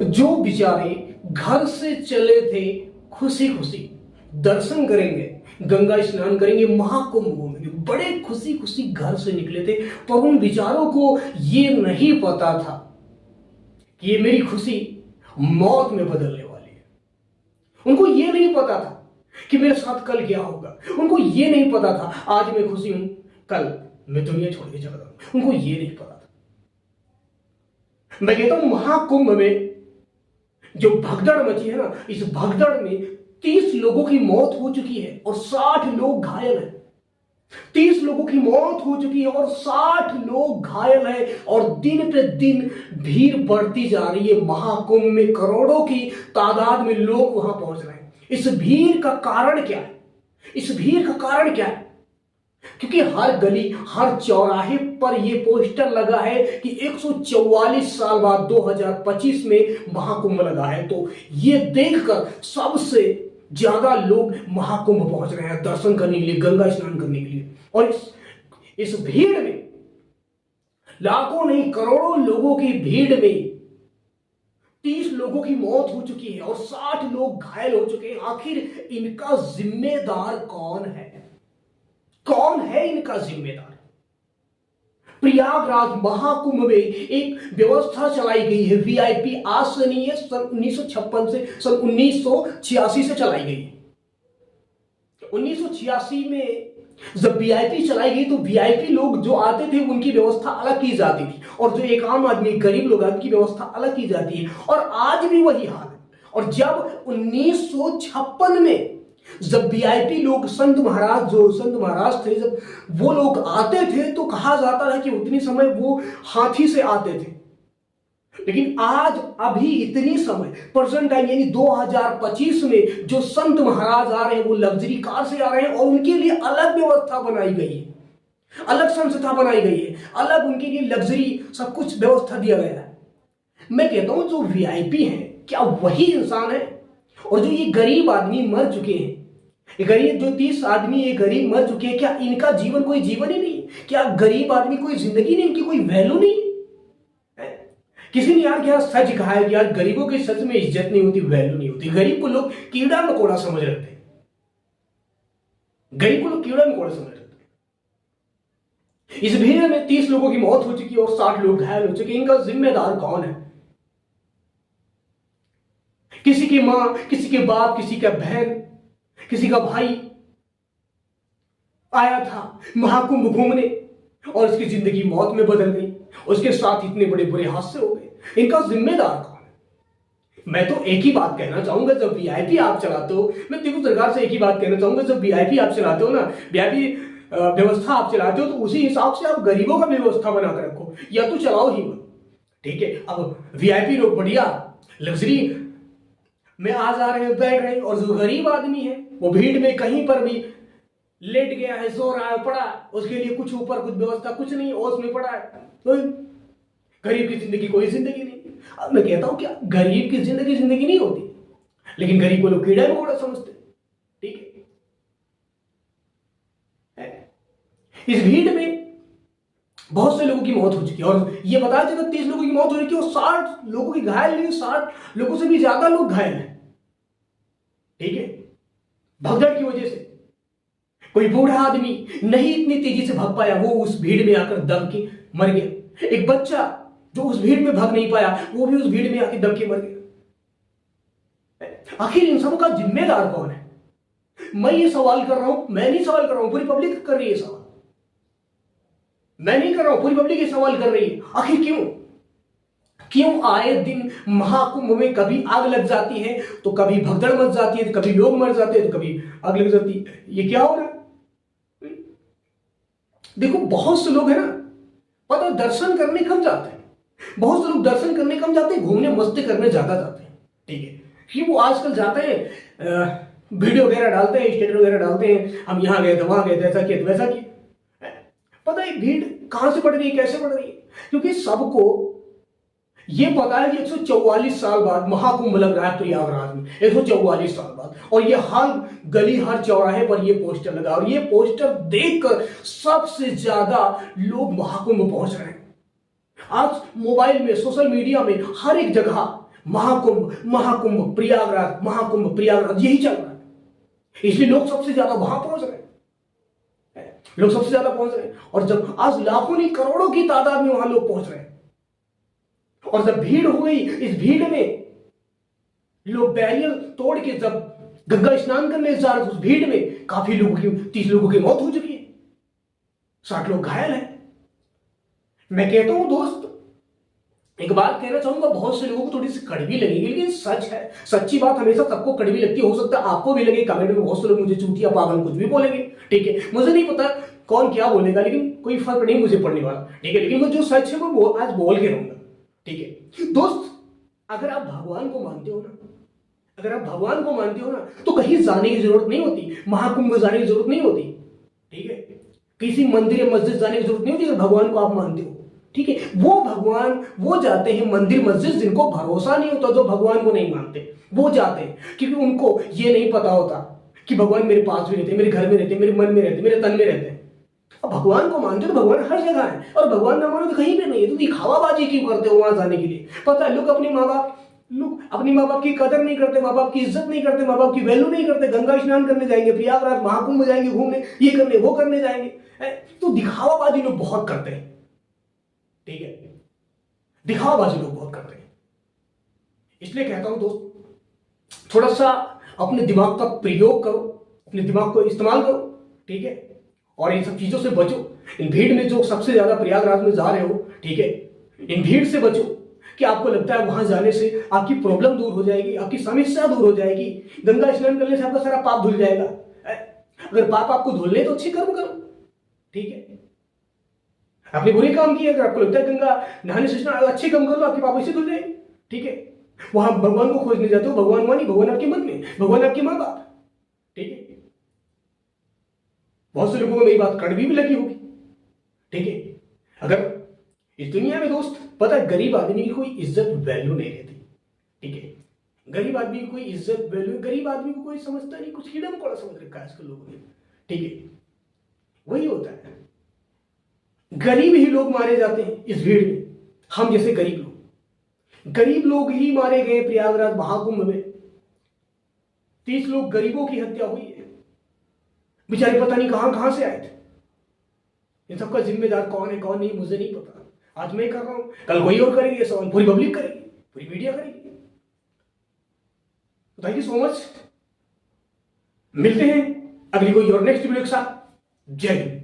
जो बेचारे घर से चले थे खुशी खुशी दर्शन करेंगे, गंगा स्नान करेंगे, महाकुंभ घूमेंगे, बड़े खुशी खुशी घर से निकले थे। पर उन बेचारों को ये नहीं पता था कि ये मेरी खुशी मौत में बदलने वाली है। उनको ये नहीं पता था कि मेरे साथ कल क्या होगा। उनको ये नहीं पता था आज मैं खुशी हूं, कल मैं दुनिया छोड़ के चला जाऊंगा। उनको ये नहीं पता था। मैं कहता हूं महाकुंभ में जो भगदड़ मची है ना, इस भगदड़ में 30 लोगों की मौत हो चुकी है और 60 लोग घायल हैं। 30 लोगों की मौत हो चुकी है और 60 लोग घायल हैं और दिन पे दिन भीड़ बढ़ती जा रही है। महाकुंभ में करोड़ों की तादाद में लोग वहां पहुंच रहे हैं। इस भीड़ का कारण क्या है? इस भीड़ का कारण क्या है? क्योंकि हर गली, हर चौराहे पर यह पोस्टर लगा है कि 144 साल बाद 2025 में महाकुंभ लगा है। तो ये देखकर सबसे ज्यादा लोग महाकुंभ पहुंच रहे हैं दर्शन करने के लिए, गंगा स्नान करने के लिए। और इस भीड़ में लाखों नहीं करोड़ों लोगों की भीड़ में 30 लोगों की मौत हो चुकी है और 60 लोग घायल हो चुके हैं। आखिर इनका जिम्मेदार कौन है? कौन है इनका जिम्मेदार? प्रयागराज महाकुंभ में एक व्यवस्था चलाई गई है, वीआईपी। आज से नहीं है, सन 1956 से, सन 1986 से चलाई गई है। 1986 में जब वीआईपी चलाई गई तो वीआईपी लोग जो आते थे उनकी व्यवस्था अलग की जाती थी और जो एक आम आदमी, गरीब लोग, उनकी व्यवस्था अलग की जाती है। और आज भी वही हाल है। और जब 1956 में जब वीआईपी लोग, संत महाराज थे, जब वो लोग आते थे तो कहा जाता था कि उतनी समय वो हाथी से आते थे। लेकिन आज अभी इतनी समय प्रेजेंट टाइम यानी 2025 में जो संत महाराज आ रहे हैं वो लग्जरी कार से आ रहे हैं और उनके लिए अलग व्यवस्था बनाई गई है, अलग संस्था बनाई गई है, अलग उनके लिए लग्जरी सब कुछ व्यवस्था दिया गया है। मैं कहता हूं जो वीआईपी है क्या वही इंसान है? और जो ये गरीब आदमी मर चुके हैं, गरीब जो 30 आदमी ये गरीब मर चुके हैं, क्या इनका जीवन कोई जीवन ही नहीं? क्या गरीब आदमी कोई जिंदगी नहीं? इनकी कोई वैल्यू नहीं है? किसी ने यार क्या सच कहा है कि यार गरीबों की सच में इज्जत नहीं होती, वैल्यू नहीं होती। गरीब को लोग कीड़ा मकोड़ा समझ रखते हैं। गरीब को लोग कीड़ा मकोड़ा समझ रखते हैं। इस भीड़ में 30 लोगों की मौत हो चुकी है और 60 लोग घायल हो चुके हैं। इनका जिम्मेदार कौन है? किसी की मां, किसी के बाप, किसी का बहन, किसी का भाई आया था महाकुंभ घूमने और उसकी जिंदगी मौत में बदल गई। उसके साथ इतने बड़े बुरे हादसे हो गए। इनका जिम्मेदार कौन है? मैं तो एक ही बात कहना चाहूंगा, जब वीआईपी आप चलाते हो, मैं देखो सरकार से एक ही बात कहना चाहूंगा, जब वीआईपी आप चलाते हो ना, वीआईपी व्यवस्था आप चलाते हो तो उसी हिसाब से आप गरीबों का व्यवस्था बनाकर रखो, या तो चलाओ ही मत। ठीक है, अब वीआईपी लोग बढ़िया लग्जरी में आ जा रहे हैं, बैठ रहे हैं, और जो गरीब आदमी है वो भीड़ में कहीं पर भी लेट गया है, सो रहा है, पड़ा, उसके लिए कुछ ऊपर कुछ व्यवस्था कुछ नहीं, ओस में पड़ा है। तो गरीब की जिंदगी कोई जिंदगी नहीं। अब मैं कहता हूं क्या गरीब की जिंदगी जिंदगी नहीं होती, लेकिन गरीब को लोग कीड़ा मकोड़ा समझते। ठीक है, इस भीड़ में बहुत से लोगों की मौत हो चुकी है और ये बताया जाता 30 लोगों की मौत हो चुकी है और 60 लोगों की घायल नहीं, 60 लोगों से भी ज्यादा लोग घायल हैं। ठीक है, भगदड़ की वजह से कोई बूढ़ा आदमी नहीं इतनी तेजी से भाग पाया, वो उस भीड़ में आकर दब के मर गया। एक बच्चा जो उस भीड़ में भाग नहीं पाया, वो भी उस भीड़ में आकर दब के मर गया। आखिर इन सबों का जिम्मेदार कौन है? मैं ये सवाल कर रहा हूं, मैं नहीं सवाल कर रहा हूं, पूरी पब्लिक कर रही है सवाल। मैं नहीं कर रहा हूं, पूरी पब्लिक ये सवाल कर रही है। आखिर क्यों आए दिन महाकुंभ में कभी आग लग जाती है तो कभी भगदड़ मच जाती है, तो कभी लोग मर जाते हैं, तो कभी आग लग जाती है? ये क्या हो रहा है? देखो बहुत से लोग है ना, पता दर्शन करने कम जाते हैं, बहुत से लोग दर्शन करने कम जाते हैं, घूमने मस्ती करने ज्यादा जाते हैं। ठीक है, कि वो आजकल जाते हैं, वीडियो वगैरह डालते हैं, स्टेटस वगैरह डालते हैं, हम यहां गए थे, वहां गए थे, ऐसा किया वैसा किया। पता है भीड़ कहां से बढ़ रही है, कैसे बढ़ रही है? क्योंकि सबको ये पता है कि 144 साल बाद महाकुंभ लग रहा है प्रयागराज में, 144 साल बाद, और ये हर गली, हर चौराहे पर ये पोस्टर लगा, और ये पोस्टर देखकर सबसे ज्यादा लोग महाकुंभ पहुंच रहे हैं। आज मोबाइल में, सोशल मीडिया में, हर एक जगह महाकुंभ महाकुंभ प्रयागराज, महाकुंभ प्रयागराज, यही चल रहा है। इसलिए लोग सबसे ज्यादा वहां पहुंच रहे हैं, लोग सबसे ज्यादा पहुंच रहे हैं। और जब आज लाखों नहीं करोड़ों की तादाद में वहां लोग पहुंच रहे हैं, और जब भीड़ हो गई, इस भीड़ में लोग बैरियर तोड़ के जब गंगा स्नान करने जा रहे थे, उस भीड़ में काफी लोगों की 30 लोगों की मौत हो चुकी है, 60 लोग घायल हैं। मैं कहता हूं दोस्त, एक बात कहना चाहूंगा, बहुत से लोगों को थोड़ी सी कड़वी लगेगी, लेकिन सच है, सच्ची बात हमेशा सबको कड़वी लगती है। हो सकता है आपको भी लगे, कमेंट में बहुत से लोग मुझे चूतिया पागल कुछ भी बोलेंगे, ठीक है, मुझे नहीं पता कौन क्या बोलेगा, लेकिन कोई फर्क नहीं मुझे पड़ने वाला, ठीक है। लेकिन वो जो सच है वो आज बोल के रहूंगा, ठीक है। दोस्त, अगर आप भगवान को मानते हो ना, अगर आप भगवान को मानते हो ना, तो कहीं जाने की जरूरत नहीं होती, महाकुंभ जाने की जरूरत नहीं होती, ठीक है। किसी मंदिर या मस्जिद जाने की जरूरत नहीं होती अगर भगवान को आप मानते हो, ठीक है। वो भगवान, वो जाते हैं मंदिर मस्जिद जिनको भरोसा नहीं होता, जो भगवान को नहीं मानते, वो जाते हैं, क्योंकि उनको ये नहीं पता होता कि भगवान मेरे पास भी रहते, मेरे घर में रहते, मेरे मन में रहते, मेरे तन में रहते हैं। अब भगवान को मानते हो तो भगवान हर जगह है, और भगवान ना मानो तो कहीं भी नहीं है। तो दिखावाबाजी क्यों करते हो वहां जाने के लिए? पता है, लोग अपने माँ बाप की कदर नहीं करते, माँ बाप की इज्जत नहीं करते, माँ बाप की वैल्यू नहीं करते। गंगा स्नान करने जाएंगे, प्रयागराज महाकुंभ जाएंगे घूमने, ये करने वो करने जाएंगे, तो दिखावाबाजी लोग बहुत करते हैं, ठीक है, दिखावाबाजी लोग बहुत करते हैं। इसलिए कहता हूं दोस्त, थोड़ा सा अपने दिमाग का प्रयोग करो, अपने दिमाग को इस्तेमाल करो, ठीक है, और इन सब चीजों से बचो। इन भीड़ में जो सबसे ज्यादा प्रयागराज में जा रहे हो, ठीक है, इन भीड़ से बचो कि आपको लगता है वहां जाने से आपकी प्रॉब्लम दूर हो जाएगी, आपकी समस्या दूर हो जाएगी, गंगा स्नान करने से आपका सारा पाप धुल जाएगा। अगर पाप आपको धुलने तो अच्छे कर्म करो, ठीक है। आपने बुरे काम किए, अगर आपको लगता है गंगा नहाने से अच्छे काम करो, आपके पाप इससे धुल जाएंगे, ठीक है। वहां भगवान को खोजने जाते हो, भगवान मानी, भगवान आपके मन में, भगवान आपके माँ बाप, ठीक है। बहुत से लोगों को मेरी बात कड़वी भी लगी होगी, ठीक है। अगर इस दुनिया में दोस्त, पता है, गरीब आदमी की कोई इज्जत वैल्यू नहीं रहती, ठीक है। गरीब आदमी की कोई इज्जत वैल्यू, गरीब आदमी को कोई समझता नहीं, कुछ कीड़ा मकोड़ा समझ रखा है आजकल लोगों ने, ठीक है। वही होता है, गरीब ही लोग मारे जाते हैं इस भीड़ में, हम जैसे गरीब लोग ही मारे गए। प्रयागराज महाकुंभ में 30 लोग गरीबों की हत्या हुई है, बेचारे पता नहीं कहां कहां से आए थे। इन सबका जिम्मेदार कौन है कौन नहीं मुझे नहीं पता, आज मैं कर रहा हूं, कल कोई और करेगी, सवाल पूरी पब्लिक करेगी, पूरी मीडिया करेगी। थैंक यू सो मच, मिलते हैं अगली कोई और नेक्स्ट वीडियो के साथ। जय हिंद।